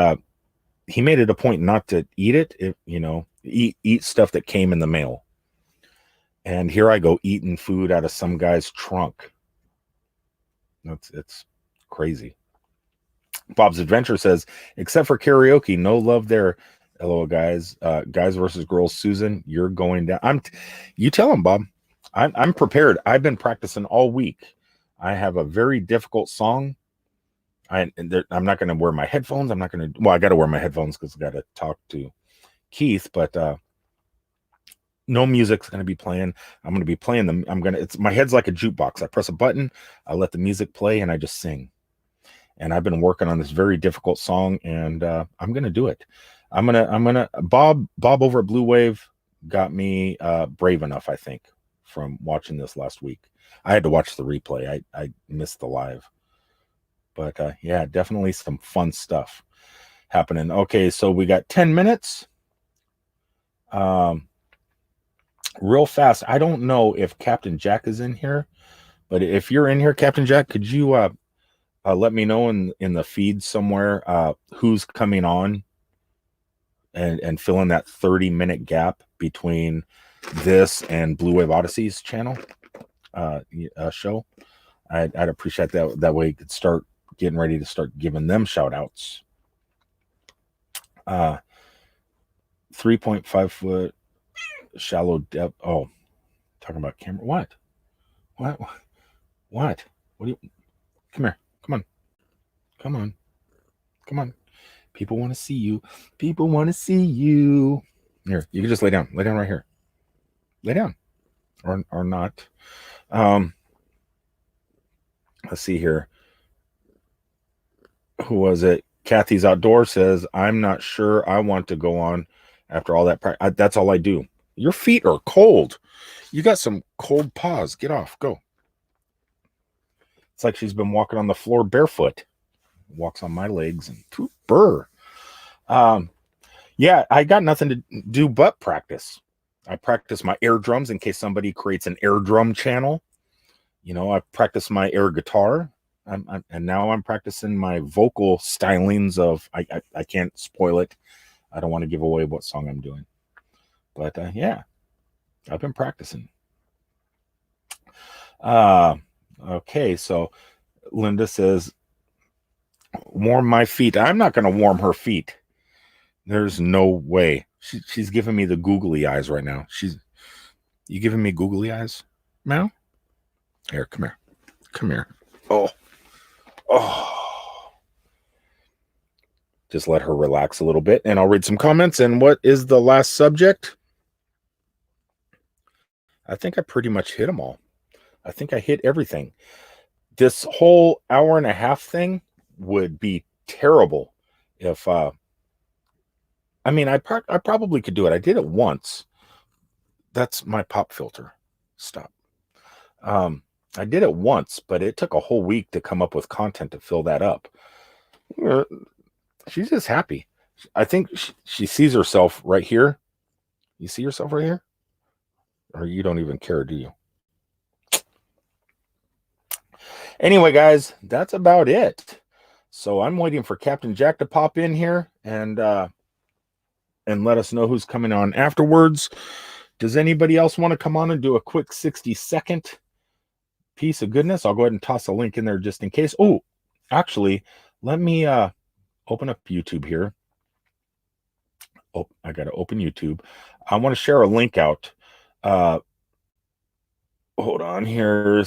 he made it a point not to eat it, you know, eat stuff that came in the mail. And here I go eating food out of some guy's trunk. It's crazy. Bob's Adventure says, except for karaoke, no love there. Hello, guys. Guys versus girls. Susan, you're going down. You tell him, Bob. I'm prepared. I've been practicing all week. I have a very difficult song. I'm not going to wear my headphones. I'm not going to. Well, I got to wear my headphones because I got to talk to Keith. But no music's going to be playing. I'm going to be playing them. My head's like a jukebox. I press a button, I let the music play, and I just sing. And I've been working on this very difficult song, and I'm going to do it. Bob over at Blue Wave got me brave enough, I think, from watching this last week. I had to watch the replay. I missed the live. But yeah, definitely some fun stuff happening. Okay, so we got 10 minutes. Real fast, I don't know if Captain Jack is in here, but if you're in here, Captain Jack, could you let me know in the feed somewhere who's coming on and fill in that 30-minute gap between this and Blue Wave Odyssey's channel show, I'd appreciate that. That way you could start getting ready to start giving them shout outs. 3.5 foot shallow depth. Oh, talking about camera. What do you, come here, come on, people want to see you. Here, you can just lay down right here, lay down or not. Let's see here, who was it? Kathy's Outdoor says, I'm not sure I want to go on after all that practice. That's all I do. Your feet are cold. You got some cold paws. Get off. Go. It's like she's been walking on the floor barefoot. Walks on my legs and poop burr. Yeah, I got nothing to do but practice. I practice my air drums in case somebody creates an air drum channel. You know, I practice my air guitar. And now I'm practicing my vocal stylings of, I can't spoil it. I don't want to give away what song I'm doing. But yeah, I've been practicing. Okay, so Linda says, warm my feet. I'm not going to warm her feet. There's no way. She's giving me the googly eyes right now. You giving me googly eyes, Mal? Here, come here. Come here. Oh. Just let her relax a little bit, and I'll read some comments. And what is the last subject? I think I pretty much hit them all. I think I hit everything. This whole hour and a half thing would be terrible if I probably could do it. I did it once. That's my pop filter. Stop. I did it once, but it took a whole week to come up with content to fill that up. She's just happy. I think she sees herself right here. You see yourself right here? Or you don't even care, do you? Anyway, guys, that's about it. So I'm waiting for Captain Jack to pop in here and let us know who's coming on afterwards. Does anybody else want to come on and do a quick 60-second piece of goodness? I'll go ahead and toss a link in there just in case. Oh, actually, let me open up YouTube here. Oh, I got to open YouTube. I want to share a link out. Hold on here.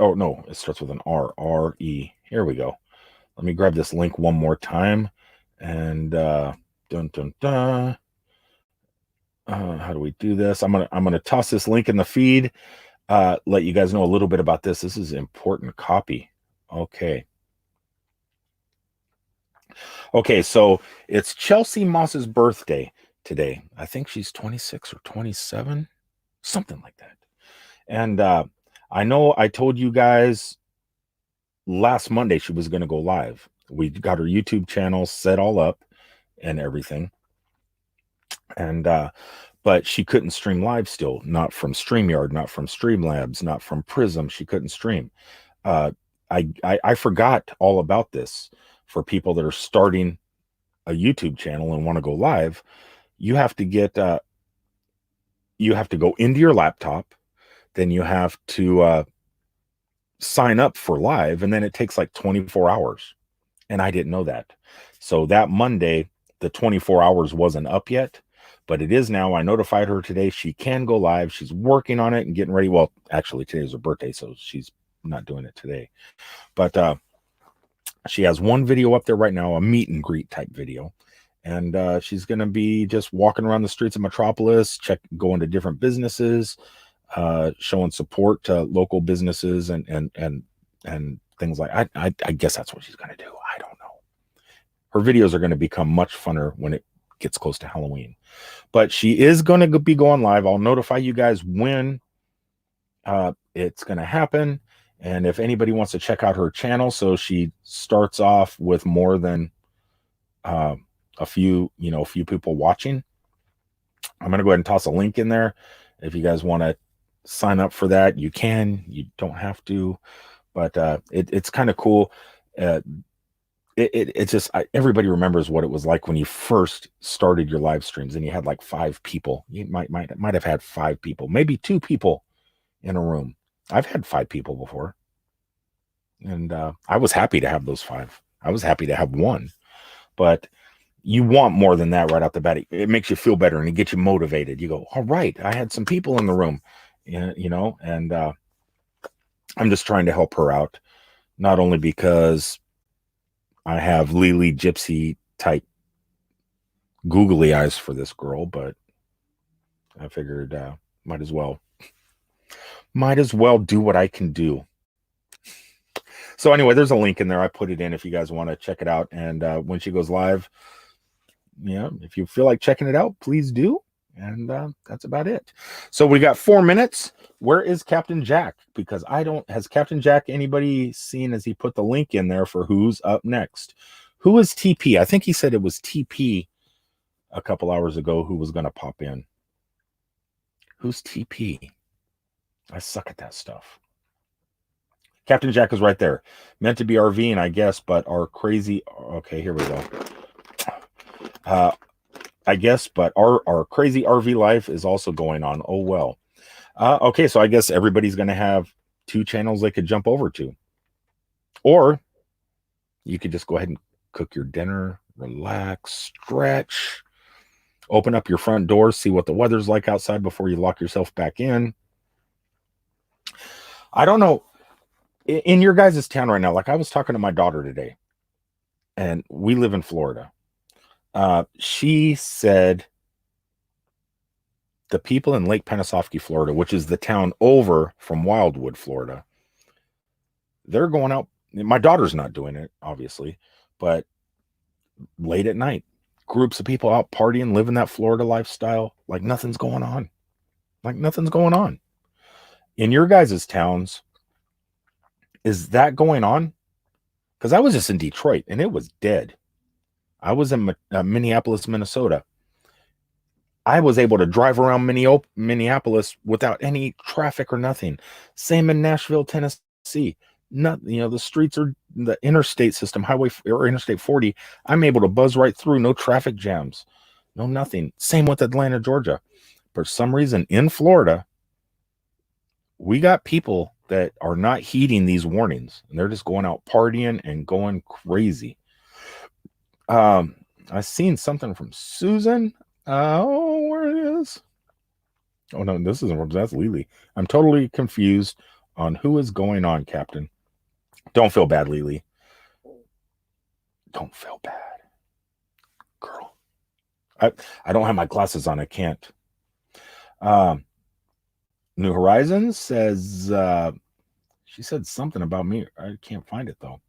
Oh, no, it starts with an R. R-E. Here we go. Let me grab this link one more time. And dun, dun, dun. How do we do this? I'm gonna toss this link in the feed. Let you guys know a little bit about this. This is important copy. Okay, so it's Chelsea Moss's birthday today. I think she's 26 or 27, something like that. And I know I told you guys last Monday she was going to go live. We got her YouTube channel set all up and everything. And but she couldn't stream live still, not from StreamYard, not from Streamlabs, not from Prism. She couldn't stream. I forgot all about this. For people that are starting a YouTube channel and want to go live, you have to get you have to go into your laptop, then you have to sign up for live, and then it takes like 24 hours. And I didn't know that. So that Monday, the 24 hours wasn't up yet, but it is now. I notified her today she can go live. She's working on it and getting ready. Well, actually, today's her birthday, so she's not doing it today. But she has one video up there right now, a meet and greet type video. And she's going to be just walking around the streets of Metropolis, going to different businesses, showing support to local businesses and things like I guess that's what she's going to do. I don't know. Her videos are going to become much funner when it gets close to Halloween. But she is going to be going live. I'll notify you guys when it's going to happen. And if anybody wants to check out her channel, so she starts off with more than a few people watching. I'm going to go ahead and toss a link in there. If you guys want to sign up for that, you can. You don't have to. But it's kind of cool. it's just everybody remembers what it was like when you first started your live streams and you had like 5 people. You might have had 5 people, maybe 2 people in a room. I've had 5 people before, and I was happy to have those 5. I was happy to have 1, but you want more than that right out the bat. It makes you feel better and it gets you motivated. You go, all right, I had some people in the room, you know, and I'm just trying to help her out, not only because I have Lily Gypsy type googly eyes for this girl, but I figured might as well do what I can do. So anyway, there's a link in there. I put it in if you guys want to check it out. And when she goes live, yeah, if you feel like checking it out, please do. And that's about it. So we got 4 minutes. Where is Captain Jack? Because has Captain Jack, anybody seen as he put the link in there for who's up next? Who is TP? I think he said it was TP a couple hours ago who was going to pop in. Who's TP? I suck at that stuff. Captain Jack is right there. Meant to be RVing, I guess, but our crazy... Okay, here we go. I guess, but our crazy RV life is also going on. Oh, well. Okay, so I guess everybody's going to have 2 channels they could jump over to. Or you could just go ahead and cook your dinner, relax, stretch, open up your front door, see what the weather's like outside before you lock yourself back in. I don't know. In your guys' town right now, like I was talking to my daughter today, and we live in Florida. She said the people in Lake Panasoffkee, Florida, which is the town over from Wildwood, Florida, they're going out. My daughter's not doing it, obviously, but late at night, groups of people out partying, living that Florida lifestyle, like nothing's going on. Like nothing's going on. In your guys' towns, is that going on? Because I was just in Detroit, and it was dead. I was in Minneapolis, Minnesota. I was able to drive around Minneapolis without any traffic or nothing. Same in Nashville, Tennessee. The streets are the interstate system, highway or Interstate 40. I'm able to buzz right through, no traffic jams, no nothing. Same with Atlanta, Georgia. For some reason, in Florida, we got people that are not heeding these warnings, and they're just going out partying and going crazy. I seen something from Susan. Oh, where it is? Oh no, this isn't from. That's Lily. I'm totally confused on who is going on, Captain. Don't feel bad, Lily. Don't feel bad, girl. I don't have my glasses on. I can't. New Horizons says she said something about me. I can't find it though.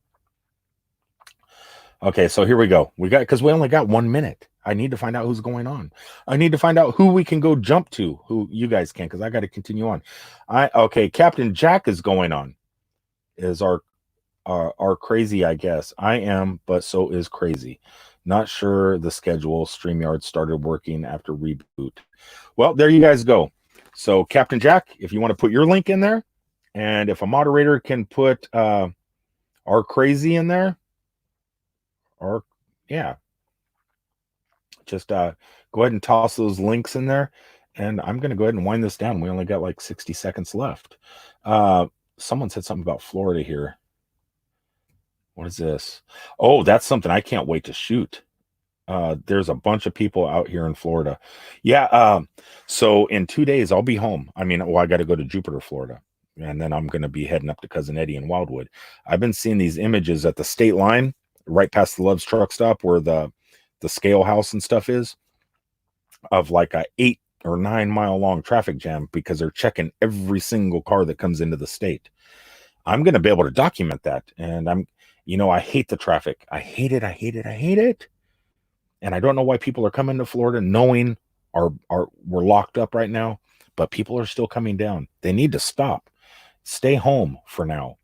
Okay, so here we go. Because we only got 1 minute. I need to find out who's going on. I need to find out who we can go jump to, who you guys can, because I got to continue on. Okay, Captain Jack is going on. Is our crazy, I guess. I am, but so is crazy. Not sure the schedule. StreamYard started working after reboot. Well, there you guys go. So Captain Jack, if you want to put your link in there, and if a moderator can put our crazy in there, or yeah, just go ahead and toss those links in there, and I'm going to go ahead and wind this down. We only got like 60 seconds left. Someone said something about Florida here. What is this? Oh, that's something I can't wait to shoot. There's a bunch of people out here in Florida. Yeah. So in 2 days, I'll be home. I got to go to Jupiter, Florida. And then I'm going to be heading up to Cousin Eddie in Wildwood. I've been seeing these images at the state line, right past the Love's truck stop where the scale house and stuff is, of like a 8 or 9 mile long traffic jam because they're checking every single car that comes into the state. I'm going to be able to document that. And I hate the traffic. I hate it. And I don't know why people are coming to Florida knowing we're locked up right now, but people are still coming down. They need to stop. Stay home for now.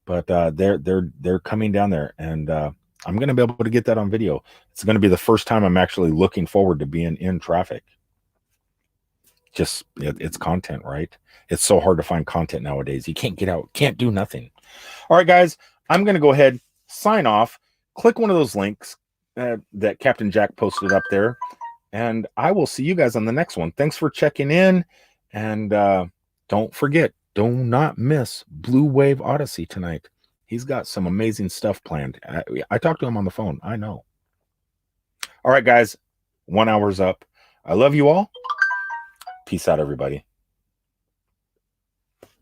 But they're coming down there, and I'm going to be able to get that on video. It's going to be the first time I'm actually looking forward to being in traffic. Just it's content, right? It's so hard to find content nowadays. You can't get out, can't do nothing. All right, guys, I'm going to go ahead, sign off. click one of those links that Captain Jack posted up there, and I will see you guys on the next one. Thanks for checking in, and don't forget, do not miss Blue Wave Odyssey tonight. He's got some amazing stuff planned. I talked to him on the phone. I know. All right, guys, 1 hour's up. I love you all. Peace out, everybody.